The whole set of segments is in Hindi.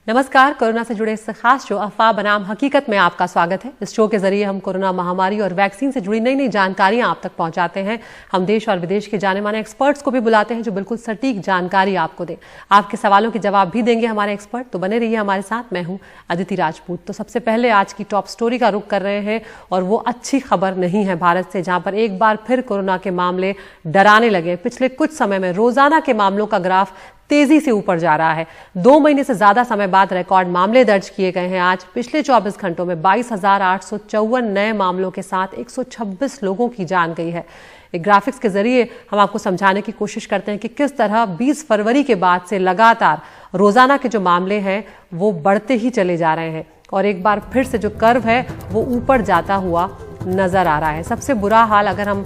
नमस्कार। कोरोना से जुड़े इस खास शो अफवाह बनाम हकीकत में आपका स्वागत है। इस शो के जरिए हम कोरोना महामारी और वैक्सीन से जुड़ी नई नई जानकारियां आप तक पहुंचाते हैं। हम देश और विदेश के जाने माने एक्सपर्ट्स को भी बुलाते हैं जो बिल्कुल सटीक जानकारी आपको दें। आपके सवालों के जवाब भी देंगे हमारे एक्सपर्ट, तो बने रहिए हमारे साथ। मैं हूं अदिति राजपूत। तो सबसे पहले आज की टॉप स्टोरी का रुख कर रहे हैं और वो अच्छी खबर नहीं है भारत से, जहां पर एक बार फिर कोरोना के मामले डराने लगे। पिछले कुछ समय में रोजाना के मामलों का ग्राफ तेजी से ऊपर जा रहा है। 2 महीने से ज्यादा समय बाद रिकॉर्ड मामले दर्ज किए गए हैं। आज पिछले 24 घंटों में 22,854 नए मामलों के साथ 126 लोगों की जान गई है। एक ग्राफिक्स के जरिए हम आपको समझाने की कोशिश करते हैं कि किस तरह 20 फरवरी के बाद से लगातार रोजाना के जो मामले हैं वो बढ़ते ही चले जा रहे हैं और एक बार फिर से जो कर्व है वो ऊपर जाता हुआ नजर आ रहा है। सबसे बुरा हाल अगर हम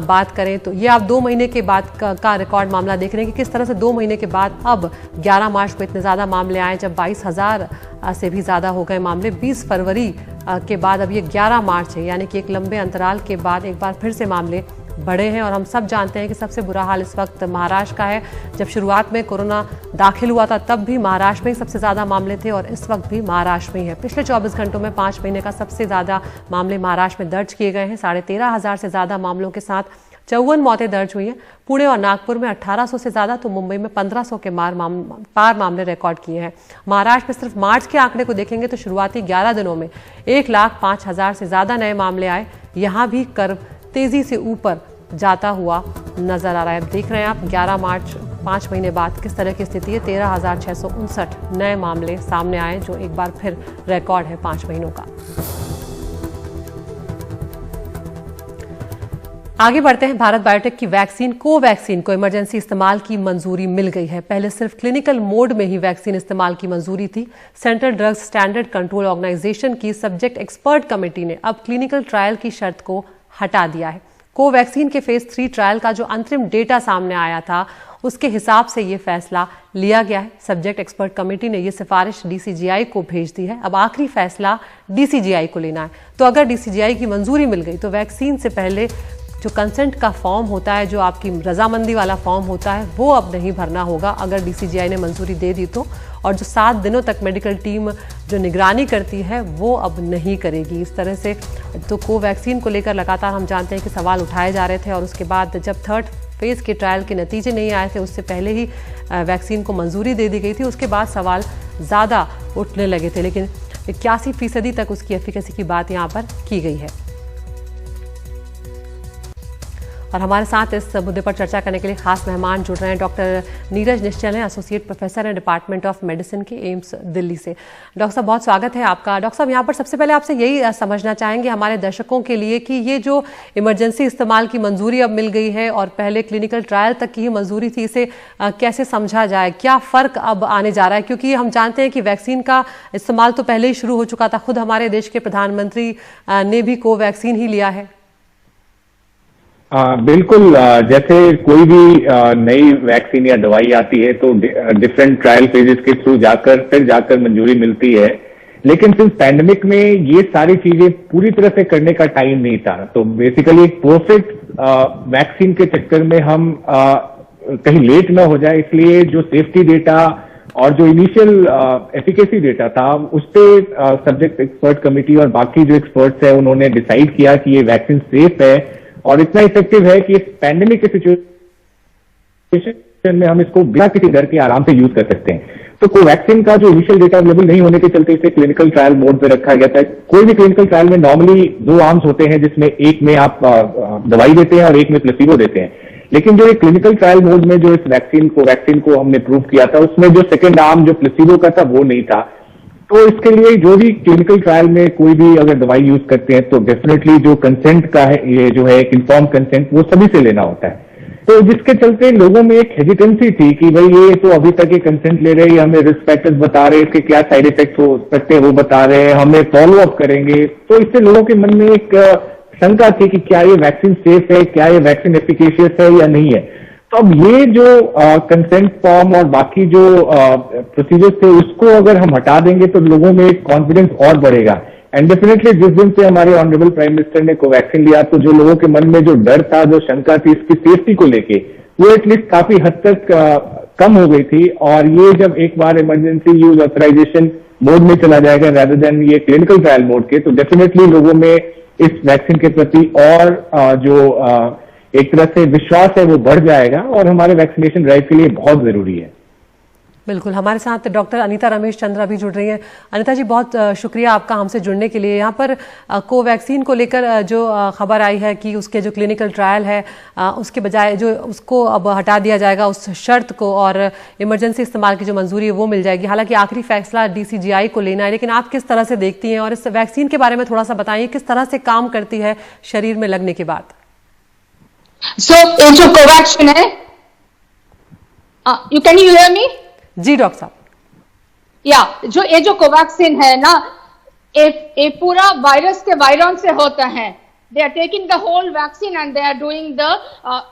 बात करें तो ये आप 2 महीने के बाद का रिकॉर्ड मामला देख रहे हैं कि किस तरह से 2 महीने के बाद अब 11 मार्च को इतने ज्यादा मामले आए, जब 22,000 से भी ज्यादा हो गए मामले। 20 फरवरी के बाद अब ये 11 मार्च है, यानी कि एक लंबे अंतराल के बाद एक बार फिर से मामले बढ़े हैं। और हम सब जानते हैं कि सबसे बुरा हाल इस वक्त महाराष्ट्र का है। जब शुरुआत में कोरोना दाखिल हुआ था तब भी महाराष्ट्र में ही सबसे ज्यादा मामले थे और इस वक्त भी महाराष्ट्र में ही है। पिछले 24 घंटों में 5 महीने का सबसे ज्यादा मामले महाराष्ट्र में दर्ज किए गए हैं। 13,500 से ज्यादा मामलों के साथ 54 मौतें दर्ज हुई हैं। पुणे और नागपुर में 1800 से ज्यादा, तो मुंबई में 1500 के पार मामले रिकॉर्ड किए हैं। महाराष्ट्र में सिर्फ मार्च के आंकड़े को देखेंगे तो शुरुआती 11 दिनों में 1,05,000 से ज्यादा नए मामले आए। यहां भी कर्व तेजी से ऊपर जाता हुआ नजर आ रहा है। देख रहे हैं आप 11 मार्च 5 महीने बाद किस तरह की स्थिति है। 13,659 नए मामले सामने आए, जो एक बार फिर रिकॉर्ड है 5 महीनों का। आगे बढ़ते हैं। भारत बायोटेक की वैक्सीन कोवैक्सीन को इमरजेंसी इस्तेमाल की मंजूरी मिल गई है। पहले सिर्फ क्लिनिकल मोड में ही वैक्सीन इस्तेमाल की मंजूरी थी। Central drugs standard control organisation की सब्जेक्ट एक्सपर्ट कमेटी ने अब क्लिनिकल ट्रायल की शर्त को हटा दिया है। कोवैक्सीन के फेज 3 ट्रायल का जो अंतरिम डेटा सामने आया था उसके हिसाब से ये फैसला लिया गया है। सब्जेक्ट एक्सपर्ट कमेटी ने ये सिफारिश डीसीजीआई को भेज दी है। अब आखिरी फैसला डीसीजीआई को लेना है। तो अगर डीसीजीआई की मंजूरी मिल गई तो वैक्सीन से पहले जो कंसेंट का फॉर्म होता है, जो आपकी रजामंदी वाला फॉर्म होता है, वो अब नहीं भरना होगा अगर डीसीजीआई ने मंजूरी दे दी तो। और जो 7 दिनों तक मेडिकल टीम जो निगरानी करती है वो अब नहीं करेगी। इस तरह से तो कोवैक्सीन को लेकर लगातार हम जानते हैं कि सवाल उठाए जा रहे थे और उसके बाद जब 3rd फेज के ट्रायल के नतीजे नहीं आए थे, उससे पहले ही वैक्सीन को मंजूरी दे दी गई थी। उसके बाद सवाल ज़्यादा उठने लगे थे, लेकिन 81% तक उसकी एफिकेसी की बात यहाँ पर की गई है। और हमारे साथ इस मुद्दे पर चर्चा करने के लिए खास मेहमान जुड़ रहे हैं। डॉक्टर नीरज निश्चल हैं, एसोसिएट प्रोफेसर हैं डिपार्टमेंट ऑफ मेडिसिन के एम्स दिल्ली से। डॉक्टर साहब बहुत स्वागत है आपका। डॉक्टर साहब यहाँ पर सबसे पहले आपसे यही समझना चाहेंगे हमारे दर्शकों के लिए कि ये जो इमरजेंसी इस्तेमाल की मंजूरी अब मिल गई है और पहले क्लिनिकल ट्रायल तक की ही मंजूरी थी, इसे कैसे समझा जाए, क्या फर्क अब आने जा रहा है? क्योंकि हम जानते हैं कि वैक्सीन का इस्तेमाल तो पहले ही शुरू हो चुका था। खुद हमारे देश के प्रधानमंत्री ने भी कोवैक्सीन ही लिया है। बिल्कुल। जैसे कोई भी नई वैक्सीन या दवाई आती है तो डिफरेंट ट्रायल फेजेस के थ्रू जाकर मंजूरी मिलती है। लेकिन सिंस पैंडेमिक में ये सारी चीजें पूरी तरह से करने का टाइम नहीं था, तो बेसिकली एक परफेक्ट वैक्सीन के चक्कर में हम कहीं लेट ना हो जाए, इसलिए जो सेफ्टी डेटा और जो इनिशियल एफिकेसी डेटा था उस पर सब्जेक्ट एक्सपर्ट कमेटी और बाकी जो एक्सपर्ट्स है उन्होंने डिसाइड किया कि ये वैक्सीन सेफ है और इतना इफेक्टिव है कि इस पैंडेमिक के सिचुएशन में हम इसको बिना किसी डर के आराम से यूज कर सकते हैं। तो कोवैक्सीन का जो इनिशियल डेटा अवेलेबल नहीं होने के चलते इसे क्लिनिकल ट्रायल मोड पे रखा गया था। कोई भी क्लिनिकल ट्रायल में नॉर्मली 2 आर्म्स होते हैं, जिसमें एक में आप दवाई देते हैं और एक में प्लेसिबो देते हैं। लेकिन जो ये क्लिनिकल ट्रायल मोड में जो इस कोवैक्सीन को हमने प्रूव किया था उसमें जो सेकेंड आर्म जो प्लेसिबो का था वो नहीं था। तो इसके लिए जो भी क्लिनिकल ट्रायल में कोई भी अगर दवाई यूज करते हैं तो डेफिनेटली जो कंसेंट का है, ये जो है इन्फॉर्म कंसेंट, वो सभी से लेना होता है। तो जिसके चलते लोगों में एक हेजिटेंसी थी कि भाई ये तो अभी तक ये कंसेंट ले रहे हैं, हमें रिस्क फैक्टर्स बता रहे हैं, इसके क्या साइड इफेक्ट हो सकते हैं वो बता रहे हैं, हमें फॉलो अप करेंगे। तो इससे लोगों के मन में एक शंका थी कि क्या ये वैक्सीन सेफ है, क्या ये वैक्सीन एफिकेशियस है या नहीं है। तो अब ये जो कंसेंट फॉर्म और बाकी जो प्रोसीजर्स थे उसको अगर हम हटा देंगे तो लोगों में एक कॉन्फिडेंस और बढ़ेगा। एंड डेफिनेटली जिस दिन से हमारे ऑनरेबल प्राइम मिनिस्टर ने कोवैक्सीन लिया तो जो लोगों के मन में जो डर था, जो शंका थी इसकी सेफ्टी को लेके, वो एटलीस्ट काफी हद तक कम हो गई थी, और ये जब एक बार इमरजेंसी यूज ऑथराइजेशन मोड में चला जाएगा rather देन ये क्लिनिकल ट्रायल मोड के, तो डेफिनेटली लोगों में इस वैक्सीन के प्रति और जो एक तरह से विश्वास है वो बढ़ जाएगा, और हमारे वैक्सीनेशन ड्राइव के लिए बहुत जरूरी है। बिल्कुल, हमारे साथ डॉक्टर अनीता रमेश चंद्रा भी जुड़ रही हैं। अनीता जी, बहुत शुक्रिया आपका हमसे जुड़ने के लिए। यहाँ पर कोवैक्सीन को लेकर जो खबर आई है कि उसके जो क्लिनिकल ट्रायल है उसके बजाय जो उसको अब हटा दिया जाएगा उस शर्त को, और इमरजेंसी इस्तेमाल की जो मंजूरी है वो मिल जाएगी। हालांकि आखिरी फैसला DCGI को लेना है, लेकिन आप किस तरह से देखती हैं, और इस वैक्सीन के बारे में थोड़ा सा बताइए, किस तरह से काम करती है शरीर में लगने के बाद? ये जो कोवैक्सीन है, you can you hear me? जी डॉक्टर साहब। ये जो कोवैक्सीन है ना, ये पूरा वायरस के वायरन से होता है। They are taking the whole vaccine and they are doing the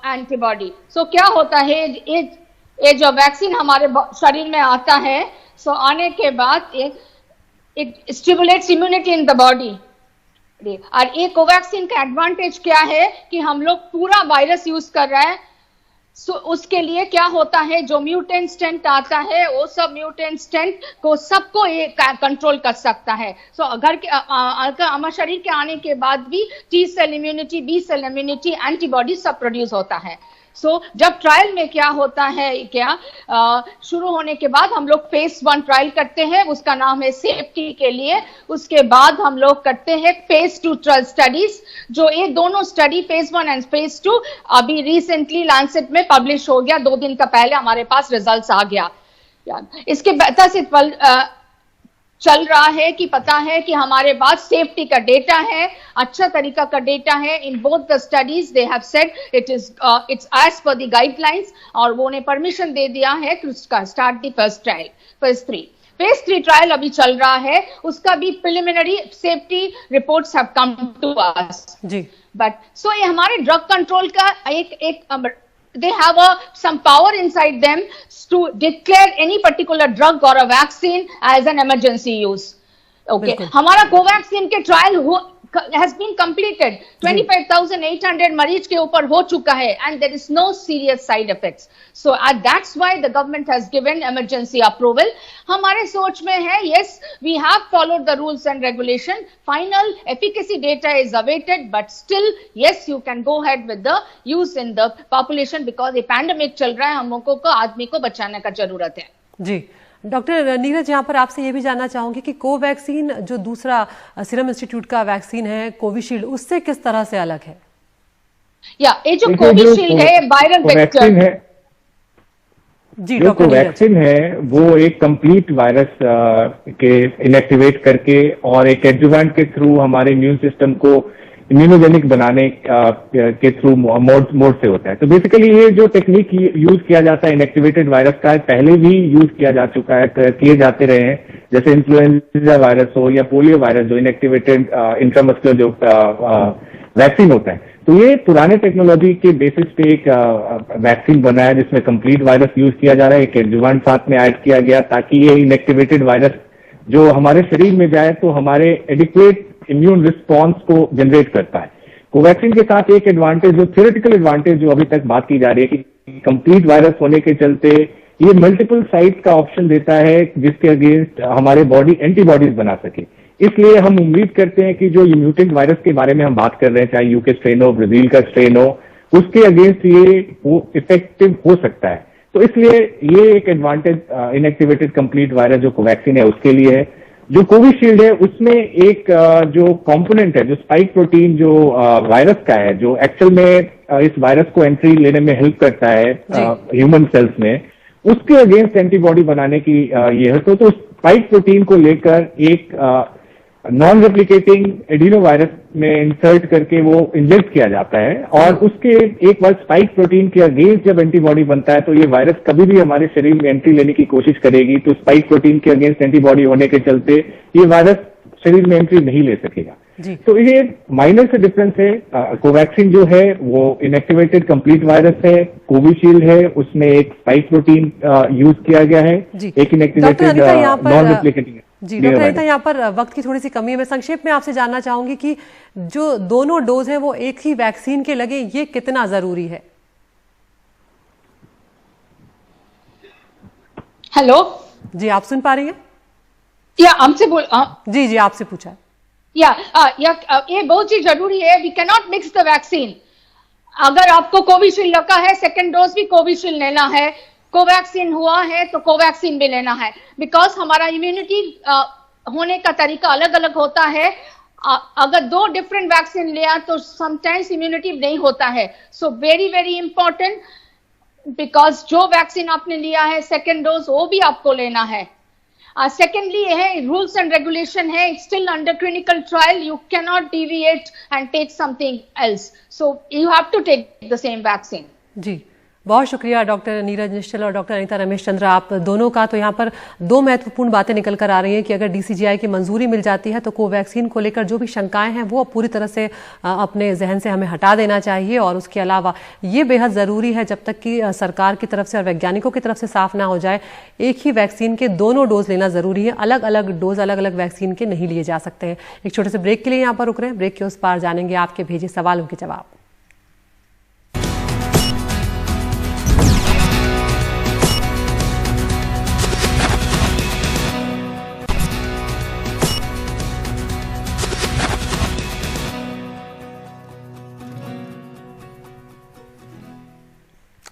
antibody. So क्या होता है, ये जो वैक्सीन हमारे शरीर में आता है, सो आने के बाद it stimulates immunity in the body. और ये कोवैक्सीन का एडवांटेज क्या है कि हम लोग पूरा वायरस यूज कर रहे हैं। उसके लिए क्या होता है, जो म्यूटेंट स्ट्रेंथ आता है वो सब म्यूटेंट स्ट्रेंथ को सबको ये कंट्रोल कर सकता है। अगर हमारे शरीर के आने के बाद भी T cell immunity, B cell immunity, antibody सब प्रोड्यूस होता है। जब ट्रायल में क्या होता है, शुरू होने के बाद हम लोग फेज 1 ट्रायल करते हैं, उसका नाम है सेफ्टी के लिए। उसके बाद हम लोग करते हैं फेज 2 ट्रायल स्टडीज, जो ये दोनों स्टडी फेज 1 एंड फेज 2 अभी रिसेंटली लैंसेट में पब्लिश हो गया। 2 दिन का पहले हमारे पास रिजल्ट्स आ गया। इसके बेहतर से चल रहा है कि पता है कि हमारे पास सेफ्टी का डेटा है, अच्छा तरीका का डेटा है। In both the studies they have said it's as per the guidelines, और वो ने परमिशन दे दिया है कि उसका start the first trial, phase 3 trial अभी चल रहा है। उसका भी preliminary safety reports have come to us जी। बट ये हमारे ड्रग कंट्रोल का एक they have some power inside them to declare any particular drug or a vaccine as an emergency use. Okay, हमारा कोवैक्सीन के ट्रायल has been completed, 25,800 मरीज के ऊपर हो चुका है, and there is no serious side effects. So that's why the government has given emergency approval. हमारे सोच में है, yes, we have followed the rules and regulation. Final efficacy data is awaited, but still, yes, you can go ahead with the use in the population because a pandemic चल रहा है, हम लोगों को आदमी को बचाने का जरूरत है। जी डॉक्टर नीरज, यहाँ पर आपसे ये भी जानना चाहूंगी कि कोवैक्सीन जो दूसरा सीरम इंस्टीट्यूट का वैक्सीन है कोविशील्ड, उससे किस तरह से अलग है? ये जो कोविशील्ड है वायरल वेक्टर है, जी जो कोवैक्सीन है वो एक कंप्लीट वायरस के इनएक्टिवेट करके और एक एडजुवेंट के थ्रू हमारे इम्यून सिस्टम को इम्यूनोजेनिक बनाने के थ्रू मोड से होता है। तो बेसिकली ये जो टेक्निक यूज किया जाता है इनएक्टिवेटेड वायरस का, पहले भी यूज किया जा चुका है, किए जाते रहे हैं, जैसे इन्फ्लुएंजा वायरस हो या पोलियो वायरस, जो इनएक्टिवेटेड इंट्रामस्कुलर जो वैक्सीन होता है। तो ये पुराने टेक्नोलॉजी के बेसिस पे एक वैक्सीन बना है जिसमें कंप्लीट वायरस यूज किया जा रहा है, एक एडजुवेंट साथ में ऐड किया गया ताकि ये इनएक्टिवेटेड वायरस जो हमारे शरीर में जाए तो हमारे एडिक्वेट इम्यून रिस्पॉन्स को जनरेट करता है। कोवैक्सीन के साथ एक एडवांटेज, जो थियोरेटिकल एडवांटेज जो अभी तक बात की जा रही है कि कंप्लीट वायरस होने के चलते ये मल्टीपल साइट का ऑप्शन देता है जिसके अगेंस्ट हमारे बॉडी एंटीबॉडीज बना सके। इसलिए हम उम्मीद करते हैं कि जो ये म्यूटेंट वायरस के बारे में हम बात कर रहे हैं, चाहे यूके स्ट्रेन हो, ब्राजील का स्ट्रेन हो, उसके अगेंस्ट ये इफेक्टिव हो सकता है। तो इसलिए ये एक एडवांटेज इनएक्टिवेटेड कंप्लीट वायरस जो कोवैक्सीन है उसके लिए है। जो कोविशील्ड है उसमें एक जो कंपोनेंट है, जो स्पाइक प्रोटीन जो वायरस का है, जो एक्चुअल में इस वायरस को एंट्री लेने में हेल्प करता है ह्यूमन सेल्स में, उसके अगेंस्ट एंटीबॉडी बनाने की ये है। तो स्पाइक प्रोटीन को लेकर एक नॉन रेप्लिकेटिंग एडिनो वायरस में इंसर्ट करके वो इंजेक्ट किया जाता है, और उसके एक बार स्पाइक प्रोटीन के अगेंस्ट जब एंटीबॉडी बनता है तो ये वायरस कभी भी हमारे शरीर में एंट्री लेने की कोशिश करेगी, तो स्पाइक प्रोटीन के अगेंस्ट एंटीबॉडी होने के चलते ये वायरस शरीर में एंट्री नहीं ले सकेगा। तो ये माइनर से डिफरेंस है। कोवैक्सीन जो है वो इनएक्टिवेटेड कंप्लीट वायरस है, कोविशील्ड है उसमें एक स्पाइक प्रोटीन यूज किया गया है, एक इनएक्टिवेटेड नॉन रेप्लिकेटिंग। जी डॉक्टर अनीता, यहाँ पर वक्त की थोड़ी सी कमी है, मैं संक्षेप में आपसे जानना चाहूंगी कि जो दोनों डोज हैं वो एक ही वैक्सीन के लगे, ये कितना जरूरी है? हेलो, जी आप सुन पा रही हैं? या हमसे बोल जी जी आपसे पूछा है। ये बहुत ही जरूरी है। We can not mix the vaccine. अगर आपको कोविशील्ड लगा है, सेकेंड डोज भी कोविशील्ड लेना है, कोवैक्सीन हुआ है तो कोवैक्सीन भी लेना है, बिकॉज हमारा इम्यूनिटी होने का तरीका अलग अलग होता है। अगर 2 डिफरेंट वैक्सीन लिया तो समटाइम्स इम्यूनिटी नहीं होता है। So very very important, because जो वैक्सीन आपने लिया है सेकेंड डोज वो भी आपको लेना है। सेकेंडली है रूल्स एंड रेगुलेशन है, still under clinical trial, you can not deviate and take something else, so you have to take the same vaccine. जी बहुत शुक्रिया डॉक्टर नीरज निश्चल और डॉक्टर अनीता रमेश चंद्र, आप दोनों का। तो यहाँ पर 2 महत्वपूर्ण बातें निकल कर आ रही हैं कि अगर DCGI की मंजूरी मिल जाती है तो कोवैक्सीन को लेकर जो भी शंकाएं हैं वो पूरी तरह से अपने जहन से हमें हटा देना चाहिए। और उसके अलावा ये बेहद ज़रूरी है, जब तक कि सरकार की तरफ से और वैज्ञानिकों की तरफ से साफ ना हो जाए, एक ही वैक्सीन के दोनों डोज लेना ज़रूरी है। अलग अलग डोज अलग अलग वैक्सीन के नहीं लिए जा सकते हैं। एक छोटे से ब्रेक के लिए यहाँ पर रुक रहे हैं। ब्रेक के उस पार जानेंगे आपके भेजे सवालों के जवाब।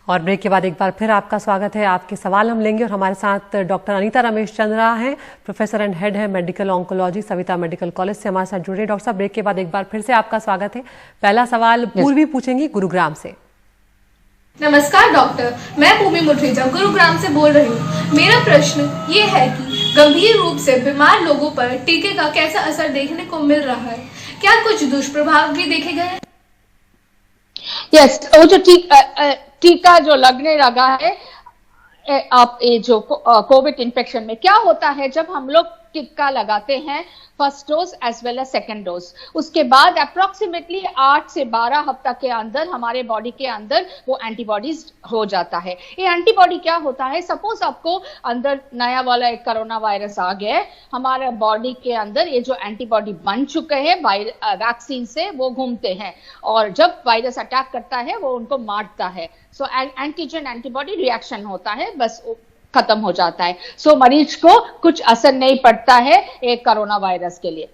और ब्रेक के बाद एक बार फिर आपका स्वागत है। आपके सवाल हम लेंगे और हमारे साथ डॉक्टर अनीता रमेश चंद्रा हैं, प्रोफेसर एंड हेड है medical oncology, Savita medical college से हमारे साथ जुड़े। डॉक्टर साहब, ब्रेक के बाद एक बार फिर से आपका स्वागत है। पहला सवाल पूर्वी पूछेंगी गुरुग्राम से। नमस्कार डॉक्टर, मैं भूमि मुठीजा गुरुग्राम से बोल रही हूँ। मेरा प्रश्न ये है कि गंभीर रूप से बीमार लोगों पर टीके का कैसा असर देखने को मिल रहा है? क्या कुछ दुष्प्रभाव भी देखे गए? यस, वो जो टीका जो लगने लगा है, आप ये जो कोविड इन्फेक्शन में क्या होता है, जब हम लोग टीका लगाते हैं first dose as well as second dose, उसके बाद अप्रोक्सीमेटली 8 से 12 हफ्ता के अंदर हमारे बॉडी के अंदर वो एंटीबॉडीज हो जाता है। ये एंटीबॉडी क्या होता है, सपोज आपको अंदर नया वाला एक कोरोना वायरस आ गया है, हमारे बॉडी के अंदर ये जो एंटीबॉडी बन चुके हैं वैक्सीन से, वो घूमते हैं और जब वायरस अटैक करता है वो उनको मारता है। सो एंटीजन एंटीबॉडी रिएक्शन होता है, बस खत्म हो जाता है। सो मरीज को कुछ असर नहीं पड़ता है एक कोरोना वायरस के लिए।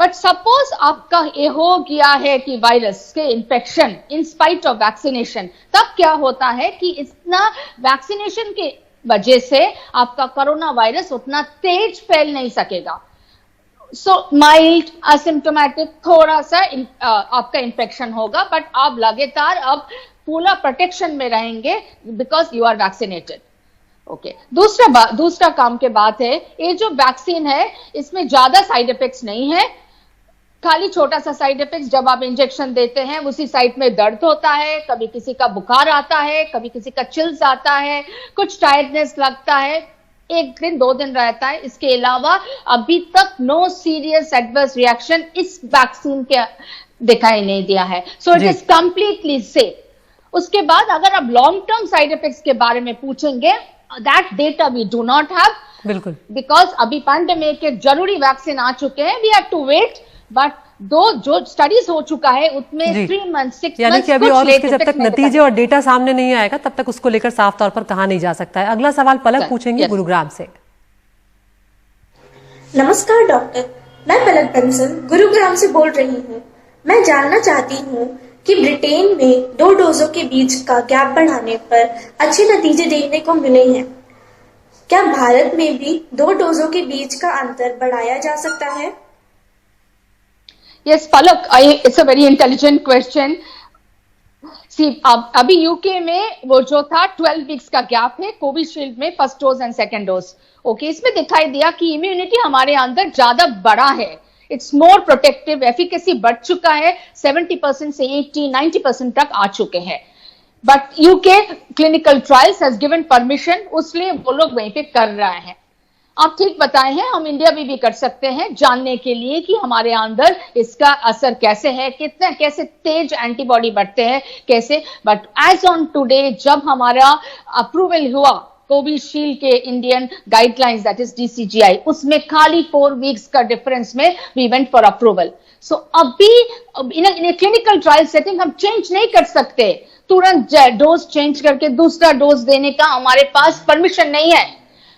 बट सपोज आपका ये हो गया है कि वायरस के infection in spite of vaccination, तब क्या होता है कि इतना वैक्सीनेशन के वजह से आपका कोरोना वायरस उतना तेज फैल नहीं सकेगा। सो माइल्ड असिम्प्टोमेटिक थोड़ा सा आपका इन्फेक्शन होगा, बट आप लगातार अब पूरा प्रोटेक्शन में रहेंगे because you are vaccinated. Okay, दूसरा काम के बात है, ये जो वैक्सीन है इसमें ज्यादा साइड इफेक्ट्स नहीं है, खाली छोटा सा साइड इफेक्ट, जब आप इंजेक्शन देते हैं उसी साइड में दर्द होता है, कभी किसी का बुखार आता है, कभी किसी का चिल्स आता है, कुछ टायर्डनेस लगता है, 1 दिन 2 दिन रहता है। इसके अलावा अभी तक नो सीरियस एडवर्स रिएक्शन इस वैक्सीन के दिखाई नहीं दिया है। So it is completely safe. उसके बाद अगर आप लॉन्ग टर्म साइड इफेक्ट्स के बारे में पूछेंगे, that data we do not have, बिल्कुल, because अभी पैंडेमिक के जरूरी वैक्सीन आ चुके हैं, we have to wait, but जो स्टडीज हो चुका है उसमें 3 मंथ 6 मंथ, यानी कि अभी और उसके जब तक नतीजे और डेटा सामने नहीं आएगा तब तक उसको लेकर साफ तौर पर कहा नहीं जा सकता है। अगला सवाल पलक पूछेंगे गुरुग्राम से। नमस्कार डॉक्टर, मैं पलक बंसल गुरुग्राम से बोल रही हूँ। मैं जानना चाहती हूँ कि ब्रिटेन में 2 डोजों के बीच का गैप बढ़ाने पर अच्छे नतीजे देखने को मिले हैं। क्या भारत में भी 2 डोजों के बीच का अंतर बढ़ाया जा सकता है? Yes Palak, it's a very intelligent question. अभी यूके में वो जो था 12 वीक्स का गैप है कोविशील्ड में first dose and second dose. Okay, इसमें दिखाई दिया कि इम्यूनिटी हमारे अंदर ज्यादा बड़ा है, इट्स मोर प्रोटेक्टिव, एफिकेसी बढ़ चुका है, 70% से 80-90% तक आ चुके हैं। But UK clinical trials has given permission, उसलिए वो लोग वहीं पे कर रहे हैं। आप ठीक बताए हैं, हम इंडिया में भी कर सकते हैं जानने के लिए कि हमारे अंदर इसका असर कैसे है, कितना कैसे तेज एंटीबॉडी बढ़ते हैं कैसे। बट एज ऑन टुडे जब हमारा अप्रूवल हुआ कोविशील्ड के Indian guidelines that is DCGI, उसमें खाली 4 वीक्स का डिफरेंस में वी वेंट फॉर अप्रूवल। सो अभी इन क्लिनिकल ट्रायल सेटिंग हम चेंज नहीं कर सकते, तुरंत डोज चेंज करके दूसरा डोज देने का हमारे पास परमिशन नहीं है।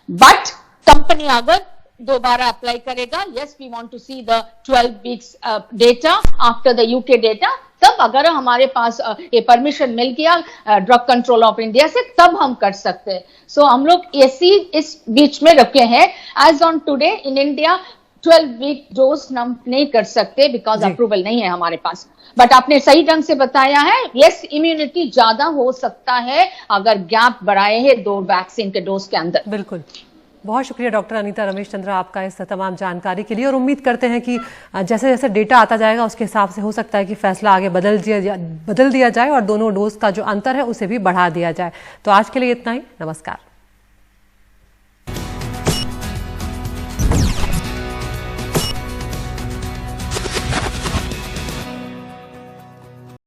बट कंपनी अगर दोबारा अप्लाई करेगा, yes we want to see the 12 weeks data after the UK data, तब अगर हमारे पास ये परमिशन मिल गया ड्रग कंट्रोल ऑफ इंडिया से, तब हम कर सकते हैं। सो हम लोग ऐसी इस बीच में रखे हैं। As on today in India 12 week dose हम नहीं कर सकते बिकॉज अप्रूवल नहीं है हमारे पास। बट आपने सही ढंग से बताया है, यस इम्यूनिटी ज्यादा हो सकता है अगर गैप बढ़ाए हैं 2 वैक्सीन के डोज के अंदर। बिल्कुल, बहुत शुक्रिया डॉक्टर अनीता रमेश चंद्रा आपका इस तमाम जानकारी के लिए, और उम्मीद करते हैं कि जैसे जैसे डेटा आता जाएगा उसके हिसाब से हो सकता है कि फैसला आगे बदल दिया जाए और दोनों डोज का जो अंतर है उसे भी बढ़ा दिया जाए। तो आज के लिए इतना ही, नमस्कार।